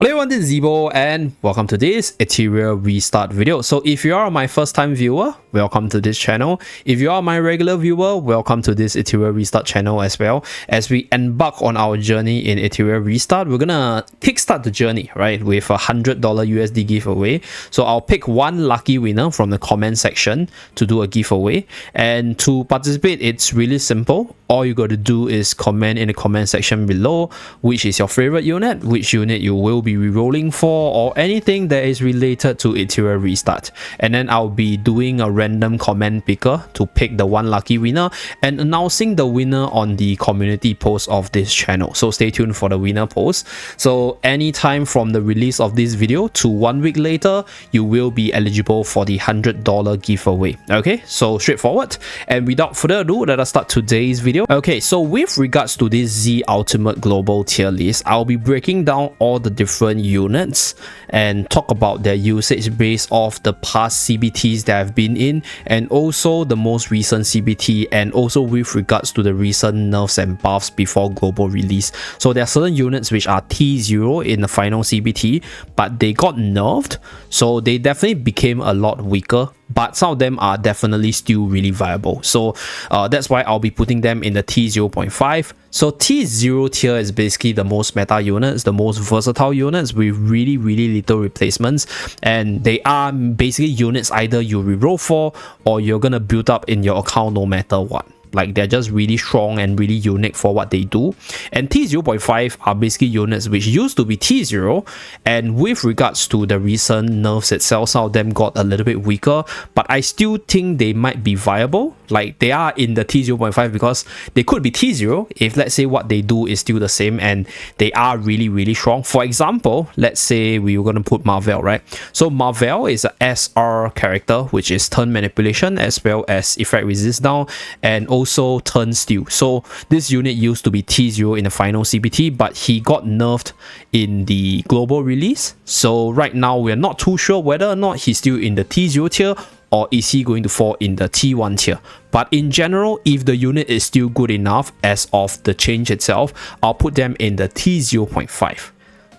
Hello everyone, this is Zeeebo and welcome to this Etheria restart video. So if you are my first time viewer, welcome to this channel. If you are my regular viewer, welcome to this Etheria restart channel as well. As we embark on our journey in Etheria restart, we're gonna kickstart the journey, right, with a $100 USD giveaway. So I'll pick one lucky winner from the comment section to do a giveaway. And to participate, it's really simple. All you got to do is comment in the comment section below which is your favorite unit, which unit you will be re-rolling for, or anything that is related to Etheria restart. And then I'll be doing a random comment picker to pick the one lucky winner and announcing the winner on the community post of this channel. So stay tuned for the winner post. So anytime from the release of this video to 1 week later, you will be eligible for the $100 giveaway. Okay, so straightforward. And without further ado, let us start today's video. Okay, so with regards to this Zeee Ultimate Global tier list, I'll be breaking down all the different units and talk about their usage based off the past CBTs that I've been in, and also the most recent CBT, and also with regards to the recent nerfs and buffs before global release. So there are certain units which are T0 in the final CBT, but they got nerfed, so they definitely became a lot weaker, but some of them are definitely still really viable. So that's why I'll be putting them in the T0.5. So T0 tier is basically the most meta units, the most versatile units with really little replacements, and they are basically units either you reroll for or you're gonna build up in your account no matter what. Like, they're just really strong and really unique for what they do. And T0.5 are basically units which used to be T0, and with regards to the recent nerfs itself, some of them got a little bit weaker, but I still think they might be viable. Like, they are in the T0.5 because they could be T0 if, let's say, what they do is still the same and they are really strong. For example, let's say we were going to put Marvel, right? So Marvel is a SR character, which is turn manipulation as well as effect resist down, and also turn steal. So this unit used to be T0 in the final CBT, but he got nerfed in the global release. So right now we're not too sure whether or not he's still in the T0 tier or is he going to fall in the T1 tier. But in general, if the unit is still good enough as of the change itself, I'll put them in the T0.5.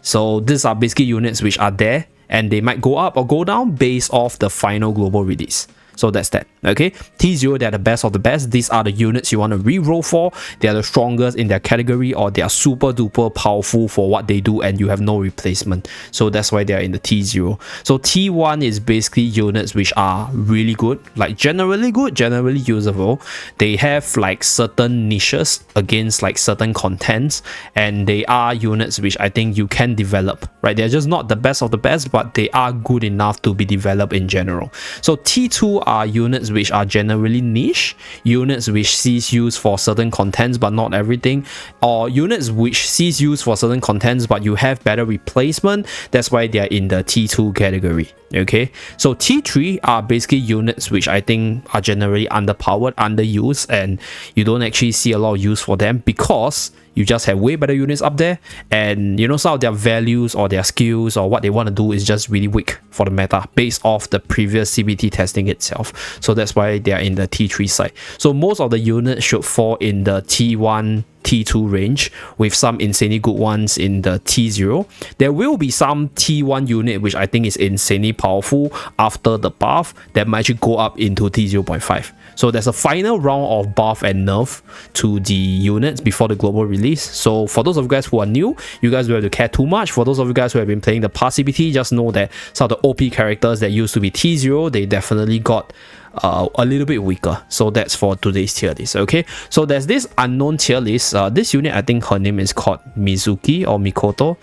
So these are basically units which are there, and they might go up or go down based off the final global release. So that's that. Okay, T0, they're the best of the best. These are the units you want to re-roll for. They are the strongest in their category, or they are super duper powerful for what they do and you have no replacement. So that's why they're in the T0. So T1 is basically units which are really good, like generally good, generally usable. They have like certain niches against like certain contents, and they are units which I think you can develop, right? They're just not the best of the best, but they are good enough to be developed in general. So T2 are units which are generally niche, units which sees use for certain contents but not everything, or units which sees use for certain contents but you have better replacement. That's why they are in the T2 category. Okay, so T3 are basically units which I think are generally underpowered, underused, and you don't actually see a lot of use for them because you just have way better units up there, and you know, some of their values or their skills or what they want to do is just really weak for the meta based off the previous CBT testing itself. So that's why they are in the T3 side. So most of the units should fall in the T1, T2 range, with some insanely good ones in the T0. There will be some T1 unit which I think is insanely powerful after the buff that might actually go up into T0.5. So there's a final round of buff and nerf to the units before the global release. So for those of you guys who are new, you guys don't have to care too much. For those of you guys who have been playing the past CBT, just know that some of the OP characters that used to be T0, they definitely got a little bit weaker. So that's for today's tier list. Okay, so there's this unknown tier list. This unit, I think her name is called Mizuki or Mikoto.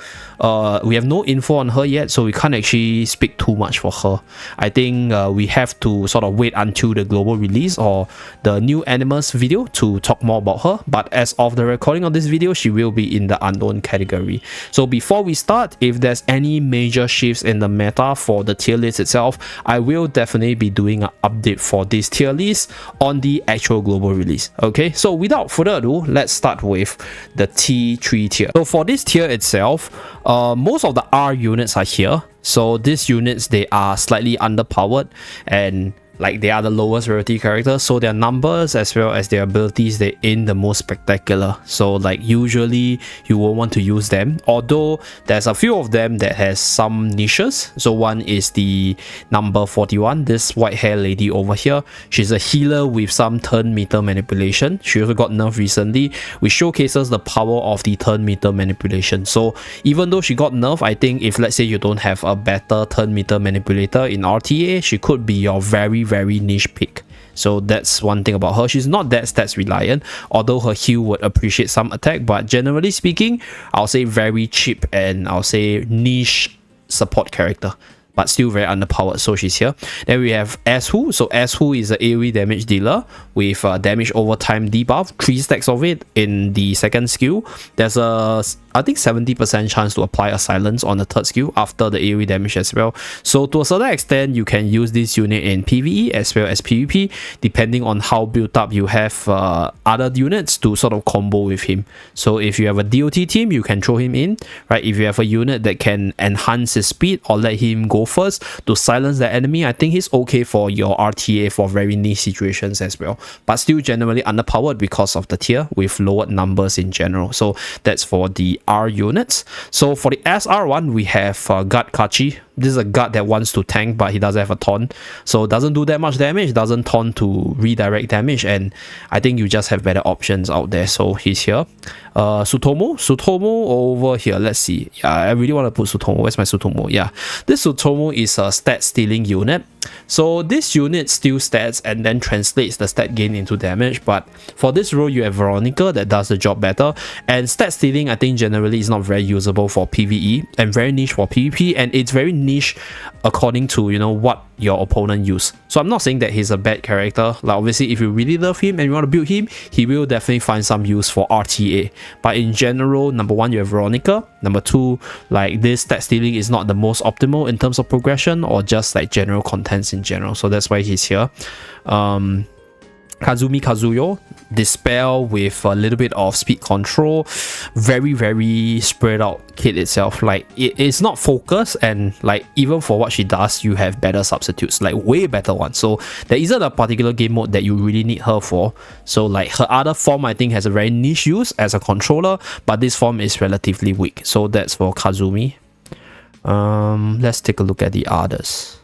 We have no info on her yet, so we can't actually speak too much for her. I think we have to sort of wait until the global release or the new Animus video to talk more about her. But as of the recording of this video, she will be in the unknown category. So before we start, if there's any major shifts in the meta for the tier list itself, I will definitely be doing an update for this tier list on the actual global release. Okay, so without further ado, let's start with the T3 tier. So for this tier itself, most of the R units are here. So these units, they are slightly underpowered, and like they are the lowest rarity characters, so their numbers as well as their abilities, they ain't the most spectacular. So like usually you won't want to use them, although there's a few of them that has some niches. So one is the number 41, this white hair lady over here. She's a healer with some turn meter manipulation. She also got nerfed recently, which showcases the power of the turn meter manipulation. So even though she got nerfed, I think if let's say you don't have a better turn meter manipulator in RTA, she could be your very niche pick. So that's one thing about her. She's not that stats reliant, although her heal would appreciate some attack, but generally speaking, I'll say very cheap and I'll say niche support character, but still very underpowered, so she's here. Then we have Ashu. So Ashu is an AoE damage dealer with damage over time debuff, 3 stacks of it in the second skill. There's a I think 70% chance to apply a silence on the third skill after the AoE damage as well. So to a certain extent, you can use this unit in PvE as well as PvP, depending on how built up you have other units to sort of combo with him. So if you have a DOT team, you can throw him in, right? If you have a unit that can enhance his speed or let him go first to silence the enemy, I think he's okay for your RTA for very niche situations as well, but still generally underpowered because of the tier with lowered numbers in general. So that's for the R units. So for the SR one, we have Guard Kachi. This is a guard that wants to tank, but he doesn't have a taunt, so doesn't do that much damage, doesn't taunt to redirect damage, and I think you just have better options out there. So he's here. Sutomo over here. Let's see. Yeah, I really want to put Sutomo. Where's my Sutomo? Yeah, this Sutomo is a stat stealing unit. So this unit steals stats and then translates the stat gain into damage, but for this role you have Veronica that does the job better, and stat stealing I think generally is not very usable for PvE and very niche for PvP, and it's very niche according to, you know, what your opponent use. So I'm not saying that he's a bad character. Like obviously if you really love him and you want to build him, he will definitely find some use for RTA, but in general, number one, you have Veronica. Number two, like this stat stealing is not the most optimal in terms of progression or just like general contents in general, so that's why he's here. Kazumi Kazuyo, Dispel with a little bit of speed control, very spread out kit itself. Like it's not focused, and like even for what she does, you have better substitutes, like way better ones. So there isn't a particular game mode that you really need her for. So like her other form I think has a very niche use as a controller, but this form is relatively weak. So that's for Kazumi. Let's take a look at the others.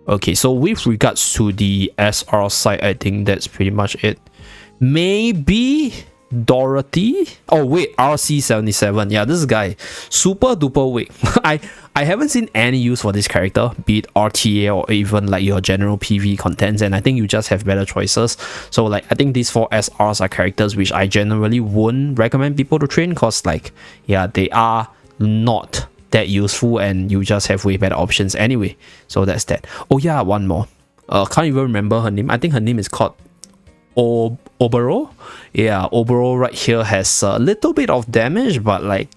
Okay, so with regards to the SR side, I think that's pretty much it. Maybe Dorothy? Oh wait, RC77. Yeah, this guy, super duper weak. I haven't seen any use for this character, be it RTA or even like your general PV contents, and I think you just have better choices. So like I think these 4 SRs are characters which I generally wouldn't recommend people to train, cause like yeah, they are not that useful and you just have way better options anyway. So that's that. Oh yeah, one more. Can't even remember her name. I think her name is called Obero. Yeah, Obero right here has a little bit of damage, but like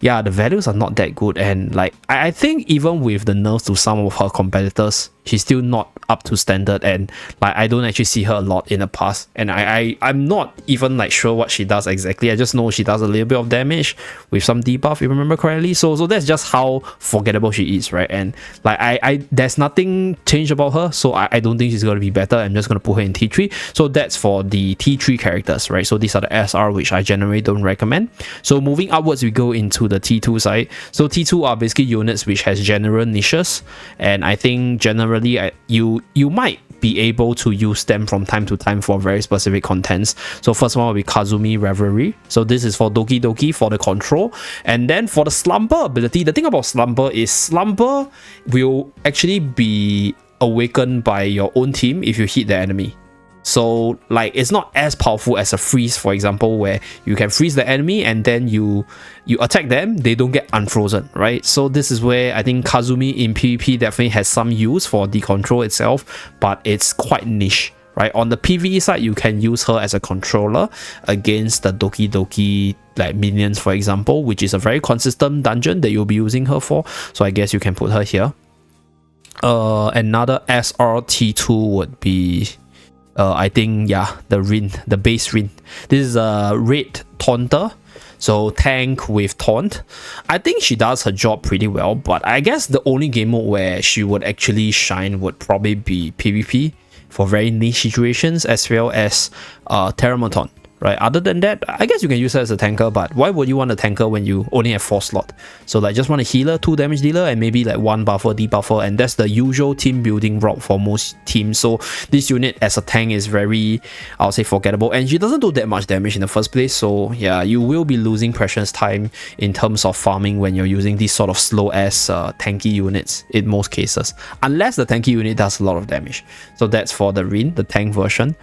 yeah, the values are not that good, and like I think even with the nerfs to some of her competitors, she's still not up to standard, and like I don't actually see her a lot in the past, and I'm not even like sure what she does exactly. I just know she does a little bit of damage with some debuff, if you remember correctly. So that's just how forgettable she is, right? And like I there's nothing changed about her, so I don't think she's gonna be better. I'm just gonna put her in T3. So that's for the T3 characters, right? So these are the SR which I generally don't recommend. So moving upwards, we go into the T2 side. So T2 are basically units which has general niches, and I think generally you might be able to use them from time to time for very specific contents. So first one will be Kazumi Reverie. So this is for Doki Doki for the control, and then for the slumber ability, the thing about slumber is slumber will actually be awakened by your own team if you hit the enemy. So like it's not as powerful as a freeze, for example, where you can freeze the enemy and then you attack them, they don't get unfrozen, right? So this is where I think Kazumi in PvP definitely has some use for the control itself, but it's quite niche, right? On the PvE side, you can use her as a controller against the Doki Doki like minions, for example, which is a very consistent dungeon that you'll be using her for. So I guess you can put her here. Another SRT2 would be I think yeah, the base Rin. This is a red taunter. So tank with taunt. I think she does her job pretty well, but I guess the only game mode where she would actually shine would probably be PvP for very niche situations, as well as Terramaton. Right, other than that, I guess you can use her as a tanker, but why would you want a tanker when you only have 4 slots? So like just want a healer, 2 damage dealer, and maybe like 1 buffer, debuffer, and that's the usual team building route for most teams. So this unit as a tank is very, I'll say, forgettable, and she doesn't do that much damage in the first place. So yeah, you will be losing precious time in terms of farming when you're using these sort of slow ass tanky units in most cases, unless the tanky unit does a lot of damage. So that's for the Rin, the tank version.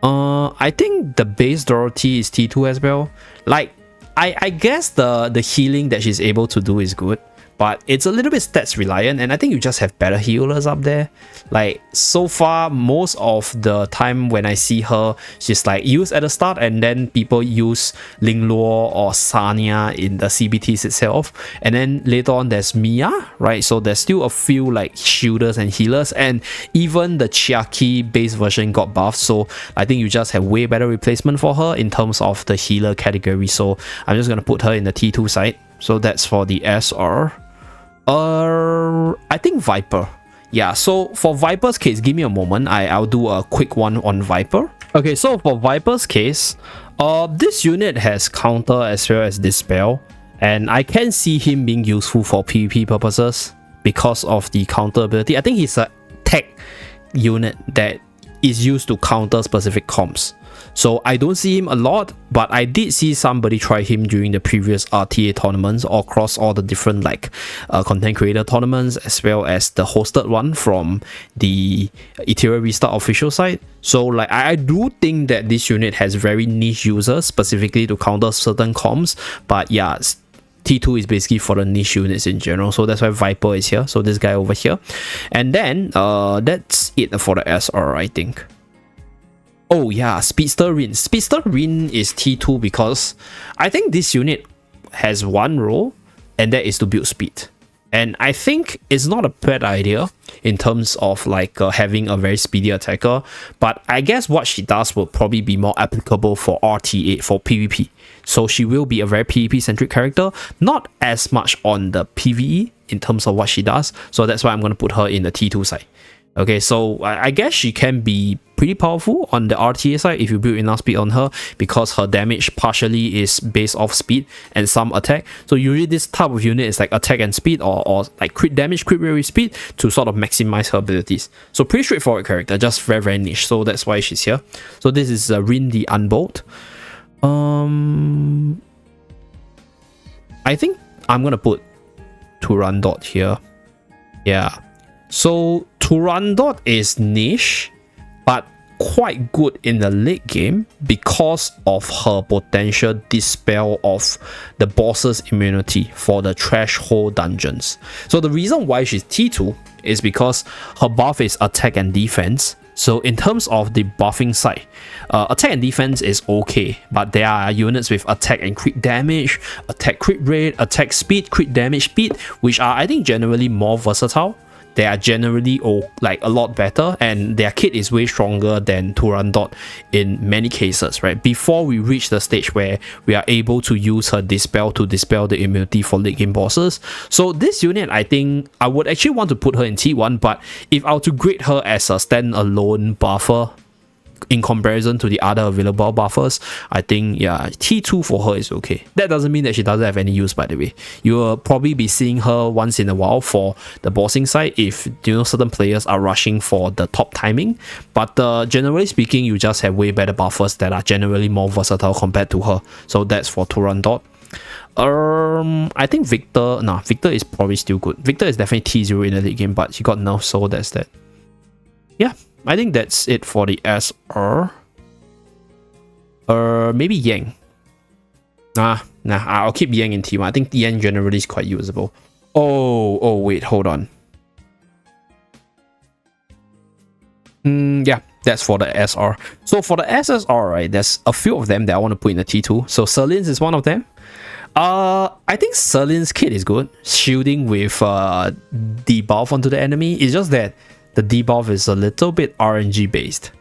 I think the base Dorothy is T2 as well. Like, I guess the healing that she's able to do is good, but it's a little bit stats reliant, and I think you just have better healers up there. Like, so far, most of the time when I see her, she's like used at the start, and then people use Lingluo or Sanya in the CBTs itself, and then later on there's Mia, right? So there's still a few like shielders and healers, and even the Chiaki base version got buffed, so I think you just have way better replacement for her in terms of the healer category. So I'm just gonna put her in the T2 side. So that's for the SR. I think Viper. Yeah, so for Viper's case, give me a moment. I'll do a quick one on Viper. Okay, so for Viper's case, this unit has counter as well as dispel, and I can see him being useful for PvP purposes because of the counter ability. I think he's a tech unit that is used to counter specific comps. So I don't see him a lot, but I did see somebody try him during the previous RTA tournaments or across all the different like content creator tournaments, as well as the hosted one from the Etheria Restart official site. So like I do think that this unit has very niche users specifically to counter certain comps, but yeah, T2 is basically for the niche units in general, so that's why Viper is here. So this guy over here, and then that's it for the SR, I think. Oh yeah, Speedster Rin. Speedster Rin is T2 because I think this unit has one role, and that is to build speed. And I think it's not a bad idea in terms of like having a very speedy attacker, but I guess what she does will probably be more applicable for RTA, for PvP. So she will be a very PvP centric character, not as much on the PvE in terms of what she does. So that's why I'm going to put her in the T2 side. Okay, so I guess she can be pretty powerful on the RTA side if you build enough speed on her, because her damage partially is based off speed and some attack. So usually this type of unit is like attack and speed, or like crit damage, crit rate with speed to sort of maximize her abilities. So pretty straightforward character, just very, very niche. So that's why she's here. So this is Rin the Unbolt. I think I'm gonna put Turandot here. Yeah. So Turandot is niche, but quite good in the late game because of her potential dispel of the boss's immunity for the threshold dungeons. So the reason why she's T2 is because her buff is attack and defense. So in terms of the buffing side, attack and defense is okay, but there are units with attack and crit damage, attack crit rate, attack speed, crit damage speed, which are I think generally more versatile. They are generally like a lot better, and their kit is way stronger than Turandot in many cases, right? Before we reach the stage where we are able to use her dispel to dispel the immunity for late game bosses. So this unit, I think I would actually want to put her in T1, but if I were to grade her as a standalone buffer in comparison to the other available buffers, I think yeah, T2 for her is okay. That doesn't mean that she doesn't have any use, by the way. You will probably be seeing her once in a while for the bossing side if you know certain players are rushing for the top timing, but generally speaking, you just have way better buffers that are generally more versatile compared to her. So that's for Turandot. I think Victor is probably still good. Victor is definitely T0 in the late game, but he got nerfed, so that's that. Yeah, I think that's it for the SR. Maybe Yang. I'll keep Yang in T1. I think Yang generally is quite usable. Oh, wait, hold on. Yeah, that's for the SR. So for the SSR, right, there's a few of them that I want to put in the T2. So Serlin's is one of them. I think Serlin's kit is good. Shielding with debuff onto the enemy. It's just that the debuff is a little bit RNG based.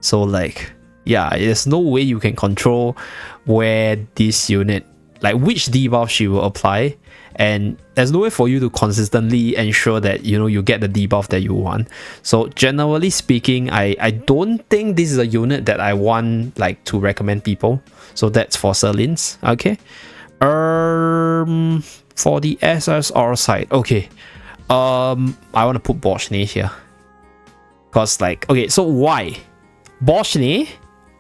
So like, yeah, there's no way you can control where this unit like which debuff she will apply, and there's no way for you to consistently ensure that you get the debuff that you want. So generally speaking, I don't think this is a unit that I want like to recommend people. So that's for Serlins. Okay. For the SSR side, okay. I want to put Boschney here. Because like, okay, so why? Boschney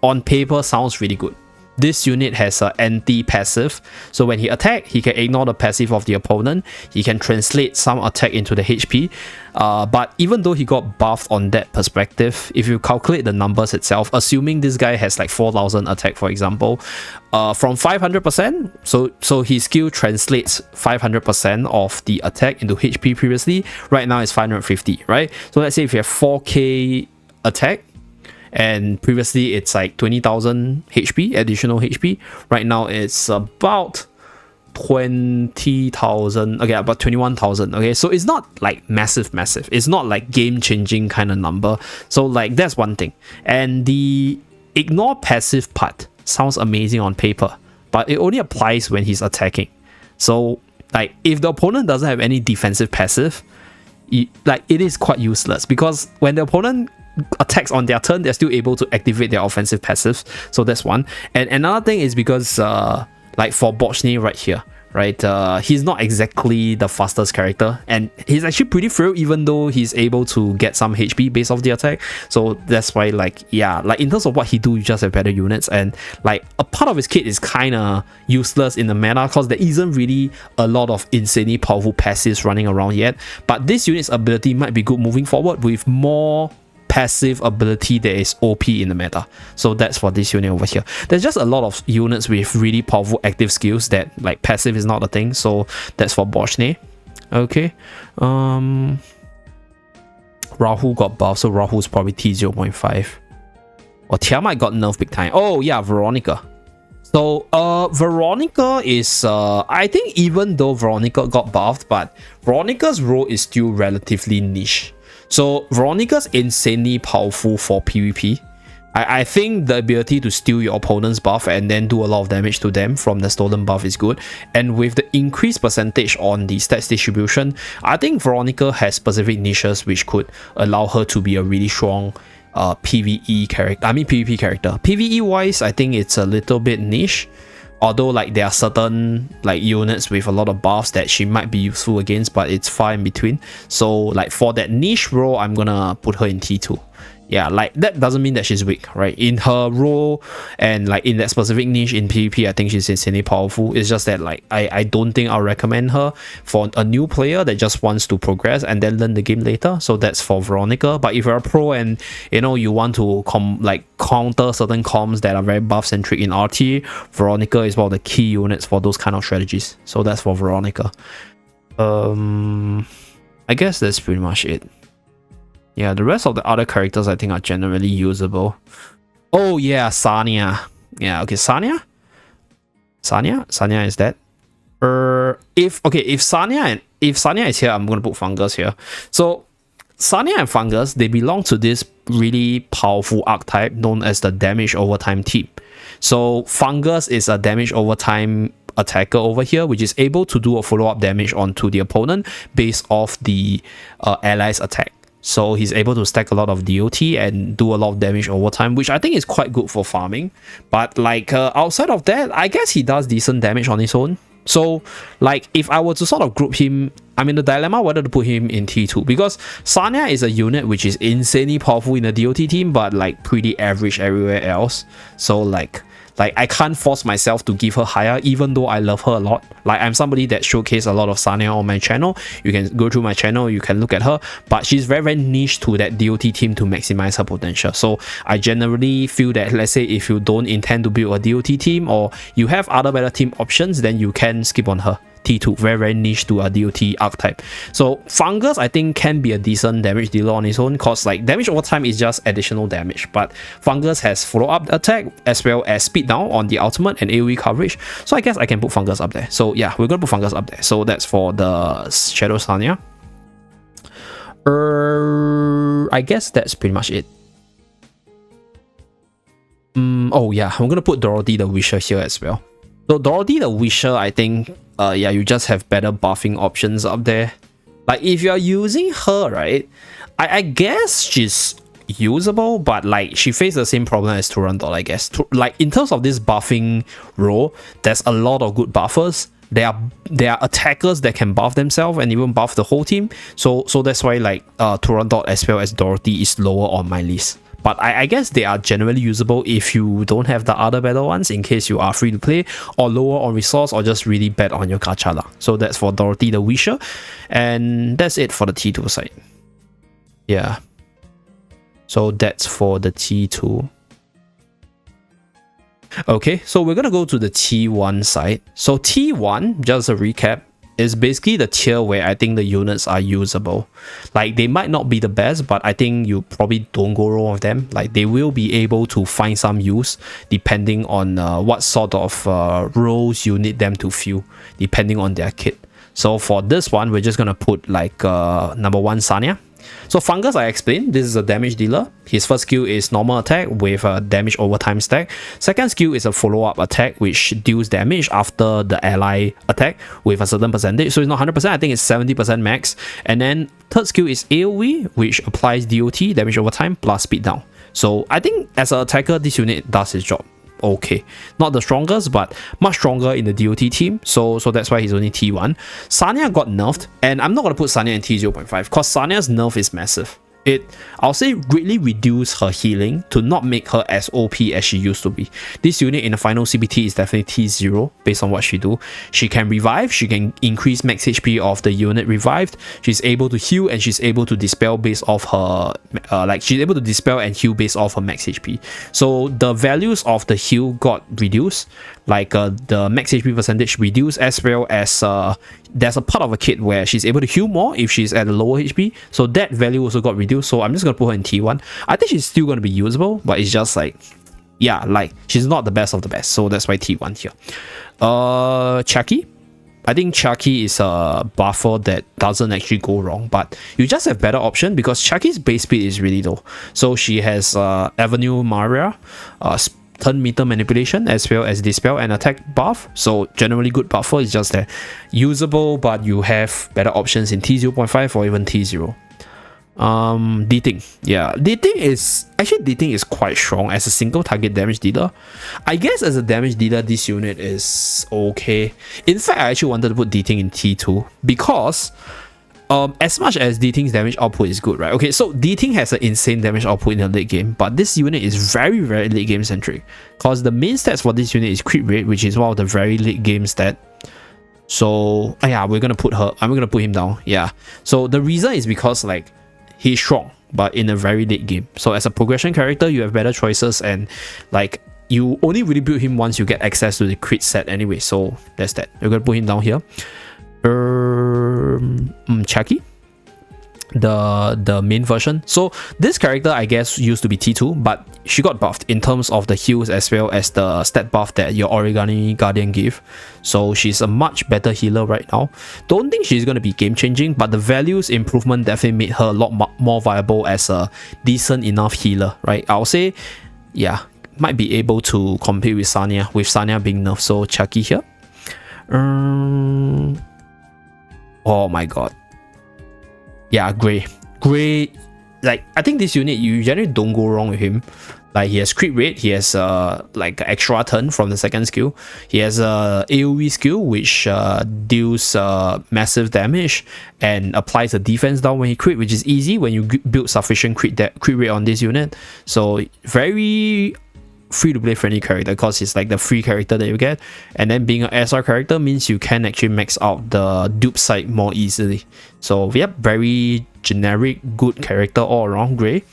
on paper sounds really good. This unit has an anti-passive, so when he attacks, he can ignore the passive of the opponent. He can translate some attack into the HP. But even though he got buffed on that perspective, if you calculate the numbers itself, assuming this guy has like 4,000 attack, for example, from 500%, so his skill translates 500% of the attack into HP previously. Right now it's 550, right? So let's say if you have 4k attack, and previously it's like 20,000 HP, additional HP. Right now it's about 20,000, okay, about 21,000. Okay, so it's not like massive. It's not like game-changing kind of number. So like that's one thing. And the ignore passive part sounds amazing on paper, but it only applies when he's attacking. So like if the opponent doesn't have any defensive passive, it is quite useless, because when the opponent attacks on their turn, they're still able to activate their offensive passives. So that's one. And another thing is because like for Boschney right here, right, he's not exactly the fastest character, and he's actually pretty frail even though he's able to get some HP based off the attack. So that's why, like, yeah, like in terms of what he do, you just have better units, and like a part of his kit is kind of useless in the meta because there isn't really a lot of insanely powerful passives running around yet. But this unit's ability might be good moving forward with more passive ability that is OP in the meta. So that's for this unit over here. There's just a lot of units with really powerful active skills that like passive is not a thing. So that's for Boschney. Okay. Rahul got buffed, so Rahul's probably T0.5. Or Tiamat got nerfed big time. Oh yeah, Veronica. So Veronica is I think even though Veronica got buffed, but Veronica's role is still relatively niche. So Veronica's insanely powerful for PvP. I think the ability to steal your opponent's buff and then do a lot of damage to them from the stolen buff is good. And with the increased percentage on the stats distribution, I think Veronica has specific niches which could allow her to be a really strong PvE character. I mean PvP character. PvE wise, I think it's a little bit niche. Although like there are certain like units with a lot of buffs that she might be useful against, but it's far in between. So like for that niche role, I'm gonna put her in T2. Yeah, like that doesn't mean that she's weak, right? In her role and like in that specific niche in PvP, I think she's insanely powerful. It's just that like I don't think I'll recommend her for a new player that just wants to progress and then learn the game later. So that's for Veronica. But if you're a pro and you want to counter certain comms that are very buff centric in RT, Veronica is one of the key units for those kind of strategies. So that's for Veronica. I guess that's pretty much it. Yeah, the rest of the other characters I think are generally usable. Oh yeah, Sanya. Yeah, okay, Sanya is that. If Sanya is here, I'm gonna put Fungus here. So Sanya and Fungus, they belong to this really powerful archetype known as the damage over time team. So Fungus is a damage over time attacker over here, which is able to do a follow-up damage onto the opponent based off the allies attack. So he's able to stack a lot of DOT and do a lot of damage over time, which I think is quite good for farming. But like outside of that, I guess he does decent damage on his own. So like if I were to sort of group him, I'm in the dilemma whether to put him in T2, because Sanya is a unit which is insanely powerful in the DOT team, but like pretty average everywhere else. So like I can't force myself to give her higher, even though I love her a lot. Like I'm somebody that showcase a lot of Sanya on my channel. You can go through my channel, you can look at her, but she's very, very niche to that DOT team to maximize her potential. So I generally feel that, let's say if you don't intend to build a DOT team or you have other better team options, then you can skip on her. T2, very, very niche to a DOT archetype. So Fungus, I think, can be a decent damage dealer on his own, because like damage over time is just additional damage, but Fungus has follow-up attack as well as speed down on the ultimate and AoE coverage. So I guess I can put Fungus up there. So yeah, we're gonna put Fungus up there. So that's for the Shadow Sanya. I guess that's pretty much it. Oh yeah, I'm gonna put Dorothy the Wisher here as well. So Dorothy the Wisher, I think, yeah, you just have better buffing options up there. Like if you're using her, right, I guess she's usable, but like she faces the same problem as Turandot, I guess. Like in terms of this buffing role, there's a lot of good buffers. There are attackers that can buff themselves and even buff the whole team. So that's why like Turandot as well as Dorothy is lower on my list. But I guess they are generally usable if you don't have the other better ones, in case you are free to play or lower on resource or just really bad on your gacha lah. So that's for Dorothy the Wisher, and that's it for the T2 side. Yeah. So that's for the T2. Okay, so we're gonna go to the T1 side. So T1, just a recap, is basically the tier where I think the units are usable. Like they might not be the best, but I think you probably don't go wrong with them. Like they will be able to find some use depending on what sort of roles you need them to fill, depending on their kit. So for this one, we're just gonna put like number 1 Sanya. So Fungus, I explained, this is a damage dealer. His first skill is normal attack with a damage over time stack. Second skill is a follow-up attack which deals damage after the ally attack with a certain percentage. So it's not 100%, I think it's 70% max. And then third skill is AoE, which applies DOT, damage over time, plus speed down. So I think as an attacker, this unit does his job okay. Not the strongest, but much stronger in the DOT team. So that's why he's only T1. Sanya got nerfed, and I'm not going to put Sanya in T0.5 because Sanya's nerf is massive. It, I'll say, greatly reduced her healing to not make her as OP as she used to be. This unit in the final CBT is definitely T0 based on what she do. She can revive, she can increase max HP of the unit revived, she's able to heal, and she's able to dispel based off her, she's able to dispel and heal based off her max HP. So the values of the heal got reduced, like the max HP percentage reduced, as well as there's a part of a kit where she's able to heal more if she's at a lower HP, so that value also got reduced. So I'm just gonna put her in T1. I think she's still gonna be usable, but it's just like, yeah, like she's not the best of the best, so that's why T1 here. Chucky, I think Chucky is a buffer that doesn't actually go wrong, but you just have better option because Chucky's base speed is really low. So she has Avenue Maria, turn meter manipulation, as well as dispel and attack buff. So generally good buffer, is just that usable, but you have better options in T0.5 or even T0. D-Ting, yeah, D-Ting is quite strong as a single target damage dealer. I guess as a damage dealer, this unit is okay. In fact, I actually wanted to put D-Ting in T2 because as much as D-Ting's damage output is good, right? Okay, so D-Ting has an insane damage output in the late game, but this unit is very, very late game centric because the main stats for this unit is crit rate, which is one of the very late game stat. So yeah, I'm gonna put him down. Yeah, so the reason is because like he's strong, but in a very late game. So as a progression character, you have better choices, and like you only really build him once you get access to the crit set anyway. So that's that. We're gonna put him down here. Chucky, the main version. So this character, I guess, used to be T2, but she got buffed in terms of the heals as well as the stat buff that your Origami Guardian gave. So she's a much better healer right now. Don't think she's going to be game changing, but the values improvement definitely made her a lot more viable as a decent enough healer, right? I'll say, yeah, might be able to compete with Sanya being nerfed. So Chucky here. Oh my god. Yeah, Gray, like I think this unit, you generally don't go wrong with him. Like he has crit rate, he has like extra turn from the second skill, he has a AoE skill which deals massive damage and applies a defense down when he crit, which is easy when you build sufficient crit rate on this unit. So very free to play friendly character because it's like the free character that you get, and then being an SR character means you can actually max out the dupe side more easily. So yep, very generic good character all around. Gray.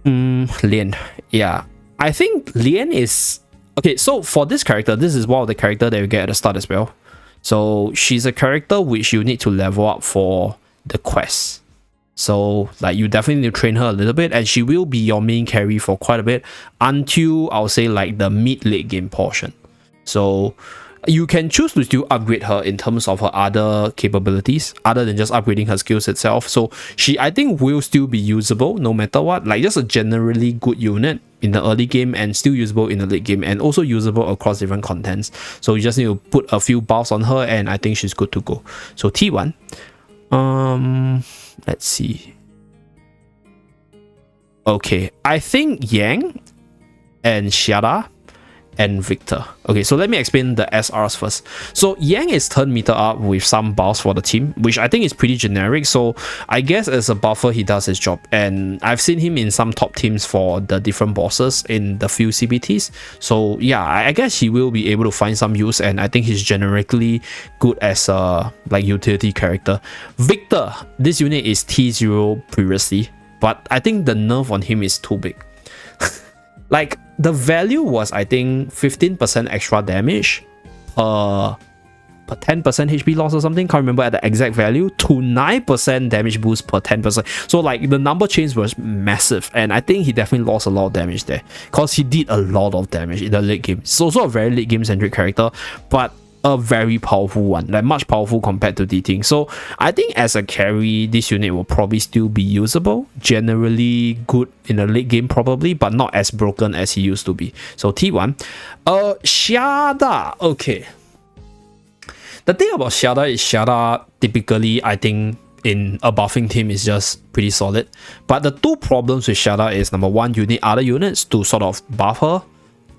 Lian, yeah, I think Lian is okay. So for this character, this is one of the character that you get at the start as well. So she's a character which you need to level up for the quest. So like you definitely need to train her a little bit, and she will be your main carry for quite a bit until I'll say like the mid late game portion. So You can choose to still upgrade her in terms of her other capabilities, other than just upgrading her skills itself. So she, I think, will still be usable no matter what. Like, just a generally good unit in the early game and still usable in the late game, and also usable across different contents. So you just need to put a few buffs on her and I think she's good to go. So T1. Let's see. Okay, I think Yang and Xiada and Victor. Okay, so let me explain the SRs first. So Yang is turn meter up with some buffs for the team, which I think is pretty generic. So I guess as a buffer, he does his job. And I've seen him in some top teams for the different bosses in the few CBTs. So yeah, I guess he will be able to find some use, and I think he's generically good as a like utility character. Victor, this unit is T0 previously, but I think the nerf on him is too big. Like, the value was, I think, 15% extra damage per 10% HP loss or something. Can't remember at the exact value, to 9% damage boost per 10%. So like the number change was massive, and I think he definitely lost a lot of damage there because he did a lot of damage in the late game. It's also a very late game centric character, but a very powerful one, like much powerful compared to D-Ting. So I think as a carry, this unit will probably still be usable, generally good in the late game probably, but not as broken as he used to be. So T1. Xiada. Okay. The thing about Xiada is Xiada typically, I think, in a buffing team is just pretty solid. But the two problems with Xiada is, number one, you need other units to sort of buff her,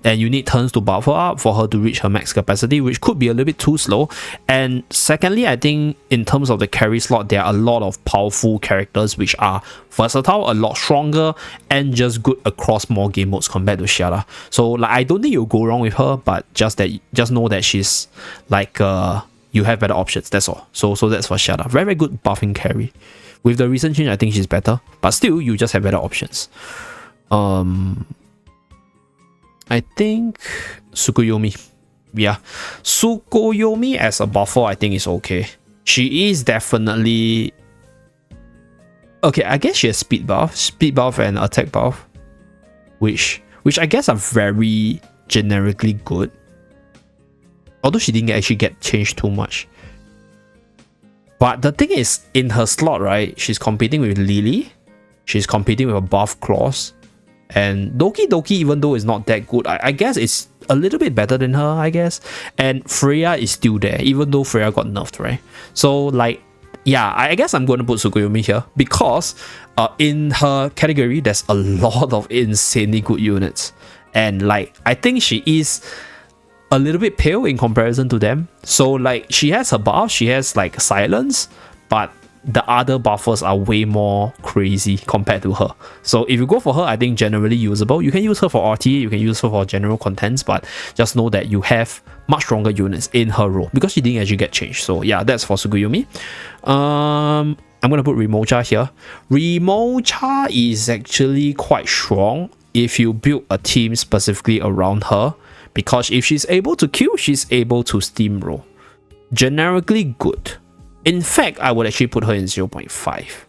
and you need turns to buff her up for her to reach her max capacity, which could be a little bit too slow. And secondly, I think in terms of the carry slot, there are a lot of powerful characters which are versatile, a lot stronger, and just good across more game modes compared to Xiada. So like, I don't think you'll go wrong with her, but just know that she's like you have better options, that's all. So that's for Xiada. Very, very good buffing carry. With the recent change, I think she's better, but still you just have better options. I think Tsukuyomi. Yeah, Tsukuyomi as a buffer, I think is okay. She is definitely okay. I guess she has speed buff and attack buff, which I guess are very generically good. Although she didn't actually get changed too much. But the thing is, in her slot, right, she's competing with Lily, she's competing with a buff clause. And Doki Doki, even though it's not that good, I guess it's a little bit better than her, I guess. And Freya is still there, even though Freya got nerfed, right? So, like, yeah, I guess I'm going to put Tsukuyomi here because in her category, there's a lot of insanely good units. And, like, I think she is a little bit pale in comparison to them. So, like, she has her buff, she has, like, silence, but the other buffers are way more crazy compared to her. So if you go for her, I think generally usable. You can use her for RT, you can use her for general contents, but just know that you have much stronger units in her role because she didn't actually get changed. So yeah, that's for Tsukuyomi. I'm gonna put Rimocha here. Rimocha is actually quite strong if you build a team specifically around her, because if she's able to kill, she's able to steamroll. Generically good. In fact, I would actually put her in 0.5.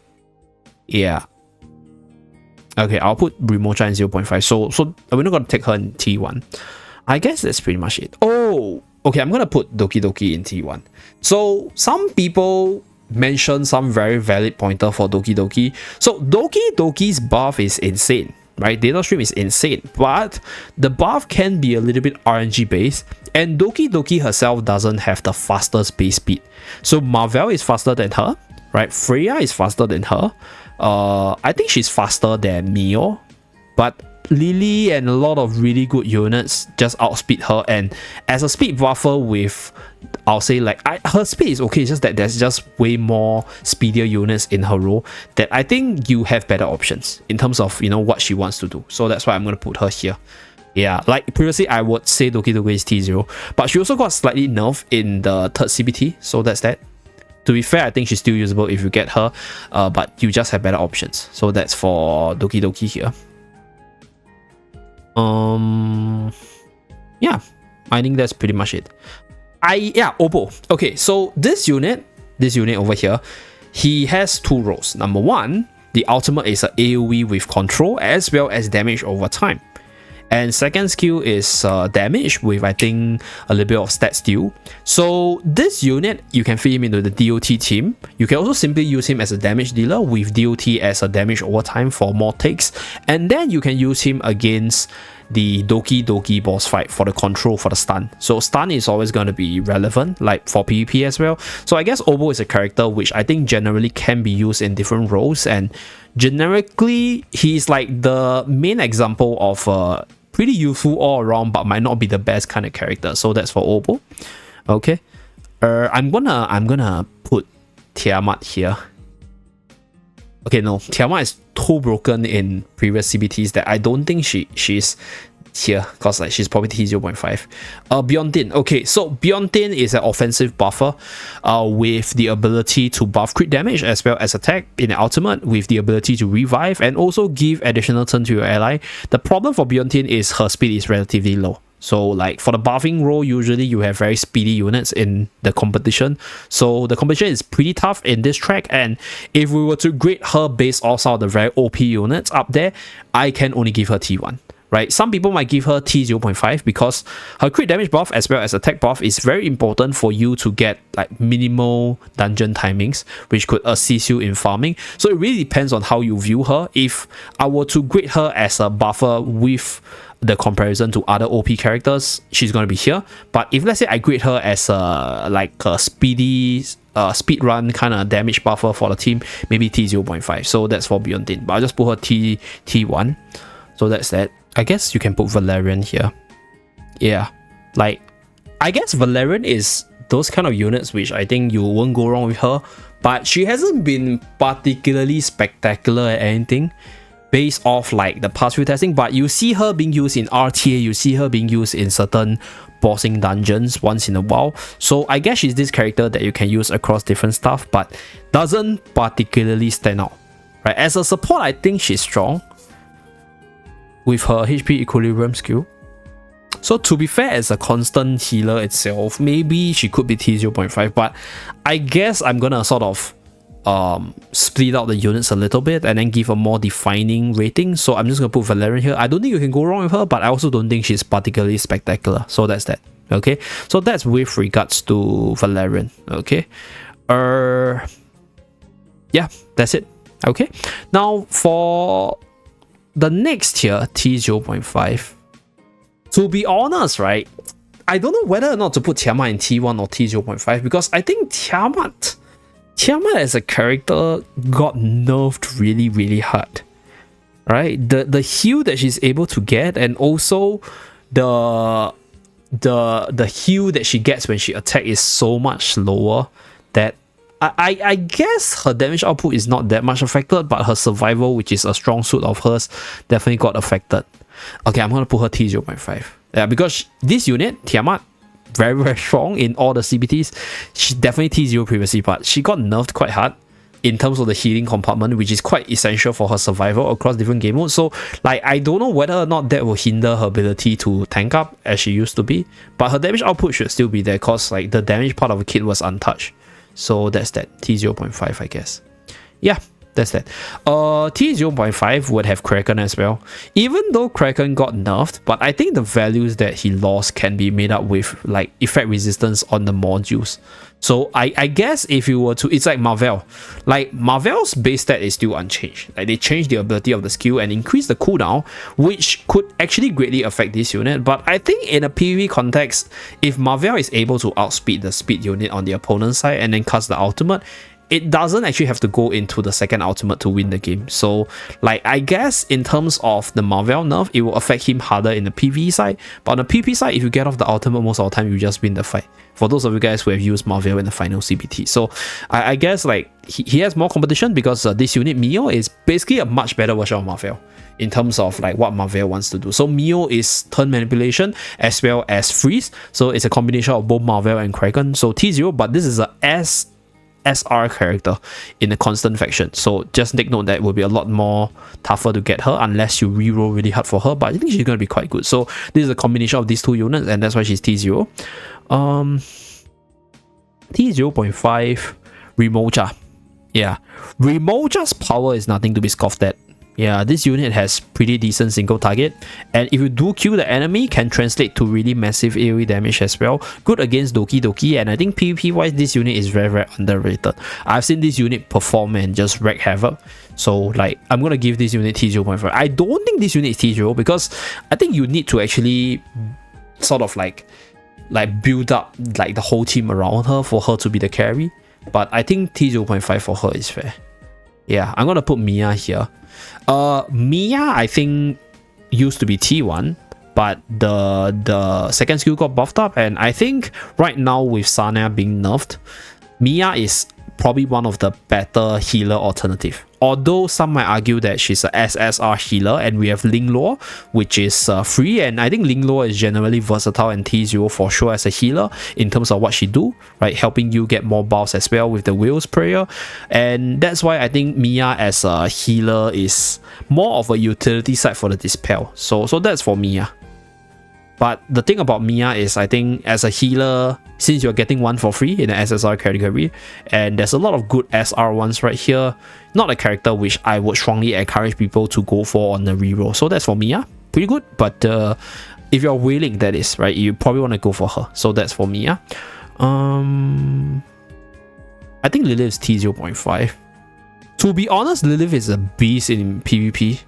Yeah. Okay, I'll put Rimocha in 0.5. So we're not going to take her in T1. I guess that's pretty much it. Oh, okay, I'm going to put Doki Doki in T1. So some people mention some very valid pointer for Doki Doki. So Doki Doki's buff is insane, right? Data stream is insane, but the buff can be a little bit RNG based, and Doki Doki herself doesn't have the fastest base speed. So Marvel is faster than her, right? Freya is faster than her. I think she's faster than Mio, but Lily and a lot of really good units just outspeed her. And as a speed buffer with, I'll say like, her speed is okay, it's just that there's just way more speedier units in her role that I think you have better options in terms of, you know, what she wants to do. So that's why I'm going to put her here. Yeah, like previously I would say Doki Doki is T0, but she also got slightly nerfed in the third CBT, so that's that. To be fair, I think she's still usable if you get her, but you just have better options. So that's for Doki Doki here. Yeah, I think that's pretty much it. Oppo. Okay, so this unit over here, he has two roles. Number one, the ultimate is an AoE with control as well as damage over time. And second skill is damage with, I think, a little bit of stat steal. So this unit, you can fit him into the DOT team. You can also simply use him as a damage dealer with DOT as a damage overtime for more takes. And then you can use him against the Doki Doki boss fight for the control for the stun. So stun is always going to be relevant, like for PvP as well. So I guess Obo is a character which I think generally can be used in different roles, and generically he's like the main example of pretty useful all around but might not be the best kind of character. So that's for Obo. Okay, I'm gonna put Tiamat here. Okay, no, Tiamat is too broken in previous CBTs that I don't think she's here, because like she's probably T0.5. Beyondin. Okay, so Beyondin is an offensive buffer with the ability to buff crit damage as well as attack in the ultimate, with the ability to revive and also give additional turn to your ally. The problem for Beyondin is her speed is relatively low. So like for the buffing role, usually you have very speedy units in the competition. So the competition is pretty tough in this track, and if we were to grade her based off some of the very OP units up there, I can only give her T1. Right? Some people might give her T0.5 because her crit damage buff as well as attack buff is very important for you to get like minimal dungeon timings, which could assist you in farming. So it really depends on how you view her. If I were to grade her as a buffer with the comparison to other OP characters, she's going to be here. But if let's say I grade her as a like a speedy speed run kind of damage buffer for the team, maybe T0.5. So that's for Beyondin, but I'll just put her T1. So that's that. I guess you can put Valerian here. Yeah, like I guess Valerian is those kind of units which I think you won't go wrong with her, but she hasn't been particularly spectacular at anything based off like the past few testing. But you see her being used in RTA, you see her being used in certain bossing dungeons once in a while. So I guess she's this character that you can use across different stuff, but doesn't particularly stand out. Right? As a support, I think she's strong with her HP equilibrium skill. So to be fair, as a constant healer itself, maybe she could be T0.5, but I guess I'm gonna sort of split out the units a little bit and then give a more defining rating. So I'm just gonna put Valerian here. I don't think you can go wrong with her, but I also don't think she's particularly spectacular. So that's that. Okay, so that's with regards to Valerian. Okay, yeah, that's it. Okay, now for the next tier, T0.5. To be honest, right, I don't know whether or not to put Tiamat in T1 or T0.5, because I think Tiamat as a character got nerfed really, really hard. Right? The heal that she's able to get, and also the heal that she gets when she attacks is so much lower that I guess her damage output is not that much affected, but her survival, which is a strong suit of hers, definitely got affected. Okay, I'm going to put her T0.5. Yeah, because this unit, Tiamat, very, very strong in all the CBTs. She's definitely T0 previously, but she got nerfed quite hard in terms of the healing compartment, which is quite essential for her survival across different game modes. So, like, I don't know whether or not that will hinder her ability to tank up as she used to be, but her damage output should still be there, because like the damage part of the kit was untouched. So that's that. T0.5, I guess. Yeah, that's that. T0.5 would have Kraken as well. Even though Kraken got nerfed, but I think the values that he lost can be made up with like effect resistance on the modules. So I guess if you were to, it's like Marvel. Like Marvel's base stat is still unchanged. Like they changed the ability of the skill and increased the cooldown, which could actually greatly affect this unit. But I think in a PvP context, if Marvel is able to outspeed the speed unit on the opponent's side and then cast the ultimate, it doesn't actually have to go into the second ultimate to win the game. So like I guess in terms of the Marvel nerf, it will affect him harder in the PvE side. But on the PvP side, if you get off the ultimate most of the time, you just win the fight. For those of you guys who have used Marvel in the final CBT. So I guess like he has more competition, because this unit, Mio, is basically a much better version of Marvel in terms of like what Marvel wants to do. So Mio is turn manipulation as well as freeze. So it's a combination of both Marvel and Kraken. So T0, but this is a SR character in the constant faction. So just take note that it will be a lot more tougher to get her unless you reroll really hard for her. But I think she's going to be quite good. So this is a combination of these two units, and that's why she's T0. T0.5 Remoja. Yeah, Remoja's power is nothing to be scoffed at. Yeah, this unit has pretty decent single target, and if you do kill the enemy, can translate to really massive AoE damage as well. Good against Doki Doki, and I think PvP wise this unit is very underrated. I've seen this unit perform and just wreak havoc. So like I'm gonna give this unit T0.5. I don't think this unit is T0 because I think you need to actually sort of like build up like the whole team around her for her to be the carry. But I think T0.5 for her is fair. Yeah, I'm gonna put Mia here. Mia I think used to be T1, but the second skill got buffed up, and I think right now with Sana being nerfed, Mia is probably one of the better healer alternative. Although some might argue that she's a SSR healer, and we have Ling Luo, which is free, and I think Ling Luo is generally versatile and T0 for sure as a healer in terms of what she do, right? Helping you get more buffs as well with the Will's Prayer, and that's why I think Mia as a healer is more of a utility side for the Dispel. So that's for Mia. But the thing about Mia is I think as a healer, since you're getting one for free in the SSR category, and there's a lot of good SR ones right here, not a character which I would strongly encourage people to go for on the reroll. So that's for Mia. Pretty good, but if you're willing, that is, right, you probably want to go for her. So that's for Mia. I think Lilith is T0.5. To be honest, Lilith is a beast in PvP.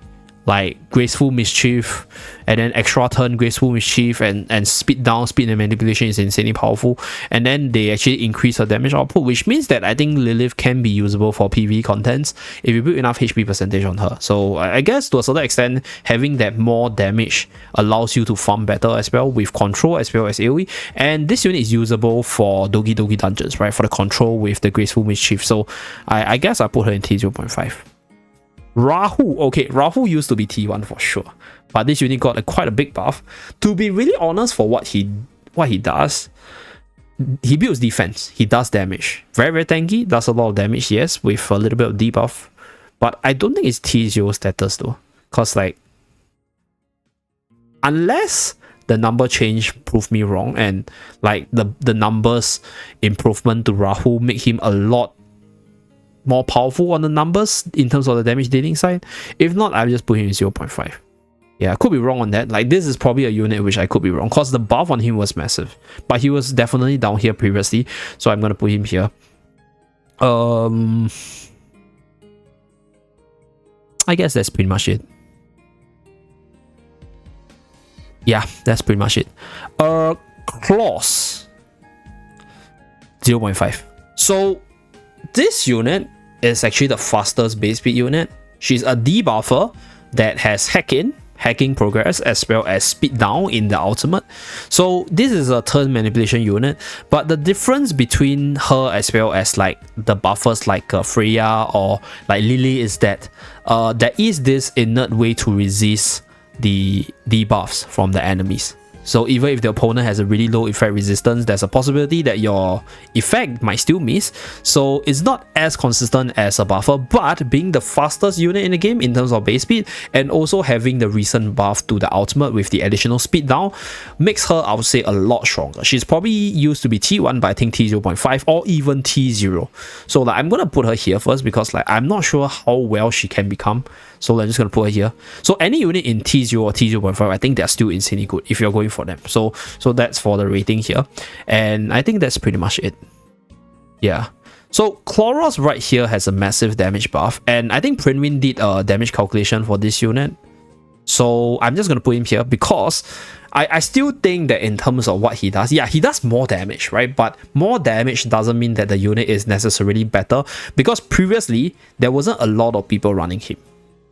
Like Graceful Mischief, and then extra turn Graceful Mischief, and speed down, speed and manipulation is insanely powerful, and then they actually increase her damage output, which means that I think Lilith can be usable for PvE contents if you build enough HP percentage on her. So I guess to a certain extent, having that more damage allows you to farm better as well with control as well as AoE, and this unit is usable for Doki Doki dungeons, right, for the control with the Graceful Mischief. So I guess I put her in T0.5. Rahu, okay, Rahu used to be T1 for sure, but this unit got quite a big buff. To be really honest, for what he does, he builds defense, he does damage, very tanky, does a lot of damage, yes, with a little bit of debuff, but I don't think it's T0 status though, cause like unless the number change prove me wrong, and like the numbers improvement to Rahu make him a lot more powerful on the numbers in terms of the damage dealing side. If not, I'll just put him in 0.5. Yeah, I could be wrong on that. Like this is probably a unit which I could be wrong, because the buff on him was massive, but he was definitely down here previously, so I'm gonna put him here. I guess that's pretty much it. Yeah, that's pretty much it. Claws 0.5. So this unit is actually the fastest base speed unit. She's a debuffer that has hacking progress as well as speed down in the ultimate. So this is a turn manipulation unit, but the difference between her as well as like the buffers like Freya or like Lily is that there is this innate way to resist the debuffs from the enemies. So even if the opponent has a really low effect resistance, there's a possibility that your effect might still miss. So it's not as consistent as a buffer, but being the fastest unit in the game in terms of base speed, and also having the recent buff to the ultimate with the additional speed down, makes her, I would say, a lot stronger. She's probably used to be T1, but I think T0.5 or even T0. So like I'm gonna put her here first, because like I'm not sure how well she can become. So I'm just gonna put her here. So any unit in T0 or T0.5, I think they're still insanely good if you're going for them. So that's for the rating here, and I think that's pretty much it. Yeah. So Chloros right here has a massive damage buff, and I think Prinwin did a damage calculation for this unit. So I'm just gonna put him here because I still think that in terms of what he does, yeah, he does more damage, right? But more damage doesn't mean that the unit is necessarily better, because previously there wasn't a lot of people running him.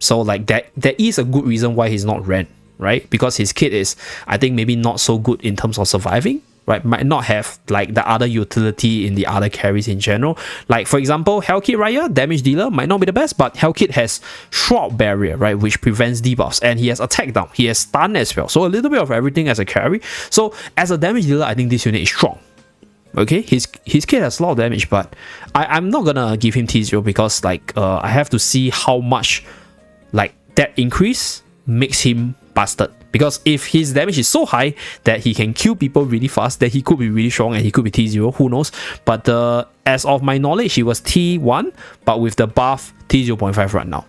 So like there is a good reason why he's not ran, right? Because his kit is, I think, maybe not so good in terms of surviving, right? Might not have like the other utility in the other carries in general. Like for example, Hellkit Raya, damage dealer, might not be the best, but Hellkit has Shroud Barrier, right, which prevents debuffs, and he has attack down, he has stun as well. So a little bit of everything as a carry. So as a damage dealer, I think this unit is strong. Okay, his kit has a lot of damage, but I'm not gonna give him T0 because like I have to see how much like that increase makes him busted, because if his damage is so high that he can kill people really fast, then he could be really strong and he could be T0, who knows. But as of my knowledge, he was T1, but with the buff T0.5 right now.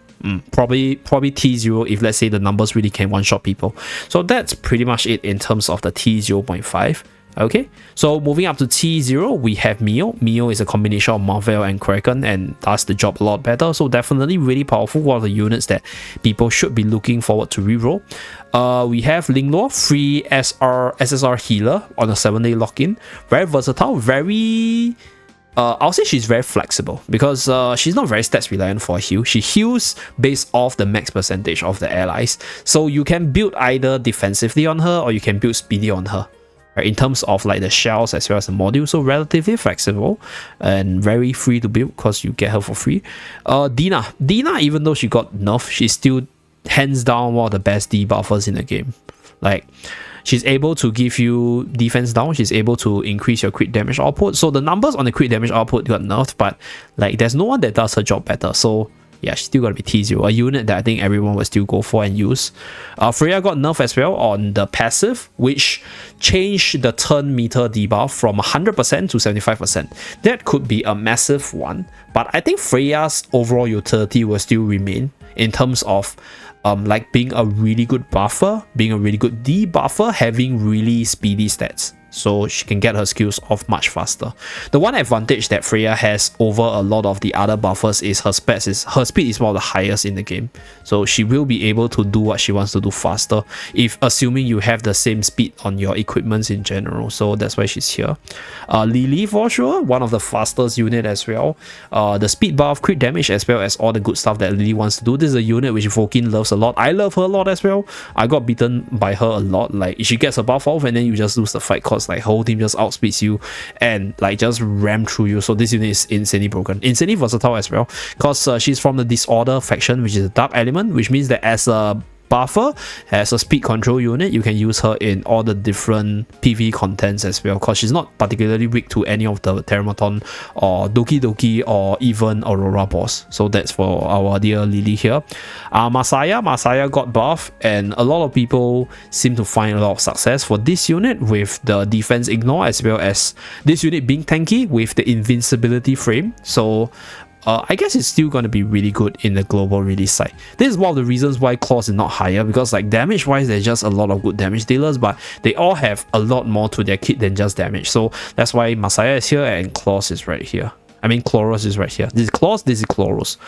Probably T0 if let's say the numbers really can one-shot people. So that's pretty much it in terms of the T0.5. Okay, so moving up to T0, we have Mio. Mio is a combination of Marvel and Kraken and does the job a lot better. So definitely really powerful, one of the units that people should be looking forward to reroll. We have Linglor, free SSR healer on a 7-day lock-in. Very versatile, very... I'll say she's very flexible because she's not very stats reliant for a heal. She heals based off the max percentage of the allies. So you can build either defensively on her or you can build speedy on her. In terms of like the shells as well as the module, so relatively flexible and very free to build because you get her for free. Dina, even though she got nerfed, she's still hands down one of the best debuffers in the game. Like, she's able to give you defense down, she's able to increase your crit damage output. So the numbers on the crit damage output got nerfed, but like there's no one that does her job better. So yeah, she's still got to be T0, a unit that I think everyone will still go for and use. Freya got nerfed as well on the passive, which changed the turn meter debuff from 100% to 75%. That could be a massive one, but I think Freya's overall utility will still remain in terms of like being a really good buffer, being a really good debuffer, having really speedy stats. So she can get her skills off much faster. The one advantage that Freya has over a lot of the other buffers is her speed is one of the highest in the game. So she will be able to do what she wants to do faster, if assuming you have the same speed on your equipments in general. So that's why she's here. Lily for sure, one of the fastest unit as well. The speed buff, crit damage, as well as all the good stuff that Lily wants to do. This is a unit which Volkin loves a lot. I love her a lot as well. I got beaten by her a lot. Like, she gets a buff off and then you just lose the fight cause like whole team just outspeeds you and like just ram through you. So this unit is insanely broken, insanely versatile as well, because she's from the Disorder faction, which is a dark element, which means that as a buffer, as a speed control unit, you can use her in all the different PvE contents as well, because she's not particularly weak to any of the Teramaton or Doki Doki or even Aurora boss. So that's for our dear Lily here. Masaya got buff, and a lot of people seem to find a lot of success for this unit with the defense ignore, as well as this unit being tanky with the invincibility frame. So I guess it's still going to be really good in the global release side. This is one of the reasons why Claws is not higher, because like damage wise there's just a lot of good damage dealers, but they all have a lot more to their kit than just damage. So that's why Masaya is here and Claws is right here. I mean Chloros is right here. This is Claws, this is Chloros.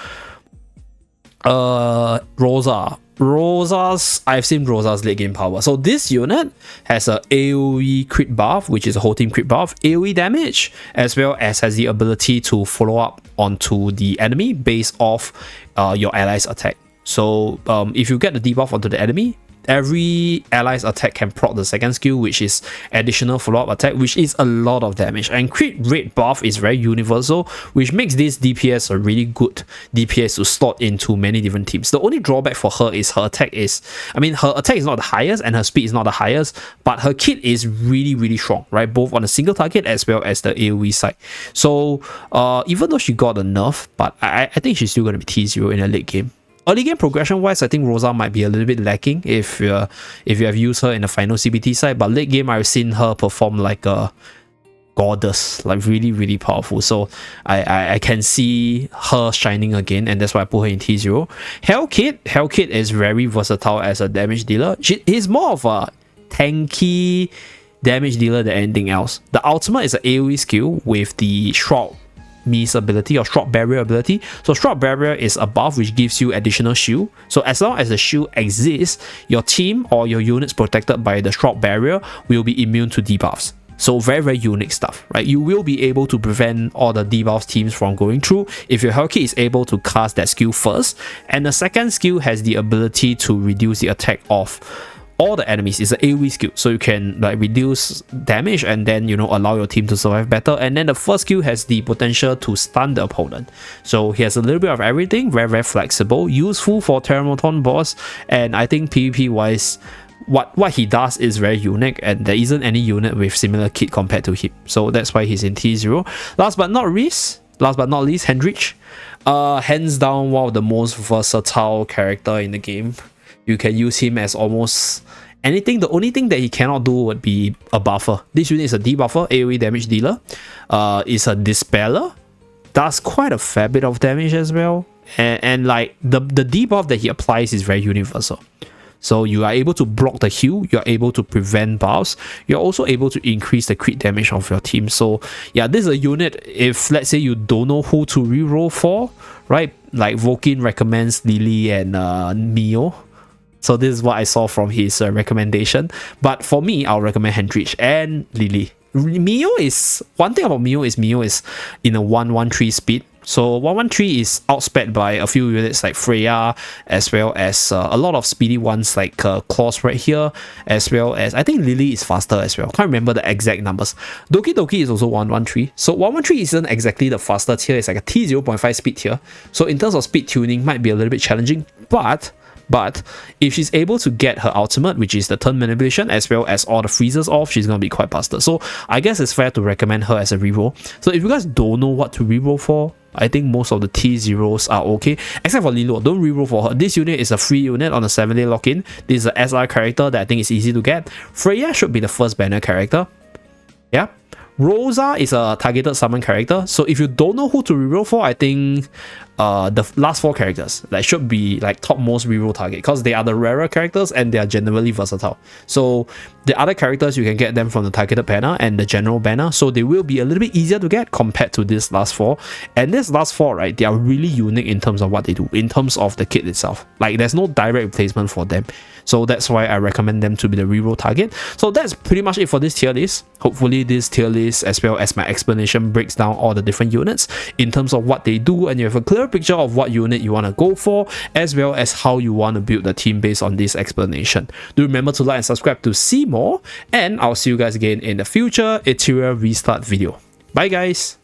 I've seen Rosa's late game power. So this unit has a AoE crit buff, which is a whole team crit buff, AoE damage, as well as has the ability to follow up onto the enemy based off your ally's attack. So if you get the debuff onto the enemy, every ally's attack can proc the second skill, which is additional follow-up attack, which is a lot of damage. And crit rate buff is very universal, which makes this DPS a really good DPS to slot into many different teams. The only drawback for her is her attack is, her attack is not the highest and her speed is not the highest, but her kit is really, really strong, right? Both on a single target as well as the AoE side. So even though she got a nerf, but I think she's still going to be T0 in a late game. Early game progression wise, I think Rosa might be a little bit lacking if you have used her in the final CBT side, but late game I've seen her perform like a goddess, like really, really powerful. So I can see her shining again, and that's why I put her in T0. Hellkit is very versatile as a damage dealer. He's more of a tanky damage dealer than anything else. The ultimate is an AoE skill with the Shroud Mist ability or Shroud Barrier ability. So Shroud Barrier is a buff which gives you additional shield. So as long as the shield exists, your team or your units protected by the Shroud Barrier will be immune to debuffs. So very, very unique stuff, right? You will be able to prevent all the debuff teams from going through if your Hellkit is able to cast that skill first. And the second skill has the ability to reduce the attack of all the enemies. Is an AoE skill, so you can like reduce damage and then allow your team to survive better. And then the first skill has the potential to stun the opponent. So he has a little bit of everything, very, very flexible, useful for Teramaton boss. And I think PvP wise, what he does is very unique, and there isn't any unit with similar kit compared to him. So that's why he's in T0. Last but not least, Hendrich. Hands down one of the most versatile character in the game. You can use him as almost anything. The only thing that he cannot do would be a buffer. This unit is a debuffer, AoE damage dealer. Is a dispeller. Does quite a fair bit of damage as well. And like the debuff that he applies is very universal. So you are able to block the heal, you're able to prevent buffs, you're also able to increase the crit damage of your team. So yeah, this is a unit, if let's say you don't know who to reroll for, right? Like Vulcan recommends Lily and Mio. So this is what I saw from his recommendation. But for me, I'll recommend Hendrich and Lily. Mio is, one thing about Mio is in a 113 speed. So 113 is outsped by a few units like Freya, as well as a lot of speedy ones like Claws right here, as well as I think Lily is faster as well. Can't remember the exact numbers. Doki Doki is also 113. So 113 isn't exactly the faster tier, it's like a T0.5 speed tier. So in terms of speed tuning, might be a little bit challenging, but if she's able to get her ultimate, which is the turn manipulation, as well as all the freezes off, she's going to be quite faster. So I guess it's fair to recommend her as a reroll. So if you guys don't know what to reroll for, I think most of the T0s are okay, except for Lilo. Don't reroll for her. This unit is a free unit on a 7-day lock-in. This is an SR character that I think is easy to get. Freya should be the first banner character. Yeah. Rosa is a targeted summon character, so if you don't know who to reroll for, I think the last 4 characters that should be like topmost reroll target, because they are the rarer characters and they are generally versatile. So the other characters, you can get them from the targeted banner and the general banner, so they will be a little bit easier to get compared to this last 4. And this last 4, right, they are really unique in terms of what they do, in terms of the kit itself. Like there's no direct replacement for them, so that's why I recommend them to be the reroll target. So that's pretty much it for this tier list. Hopefully this tier list, as well as my explanation, breaks down all the different units in terms of what they do, and you have a clear picture of what unit you want to go for, as well as how you want to build the team based on this explanation. Do remember to like and subscribe to see more, and I'll see you guys again in the future Etheria restart video. Bye guys.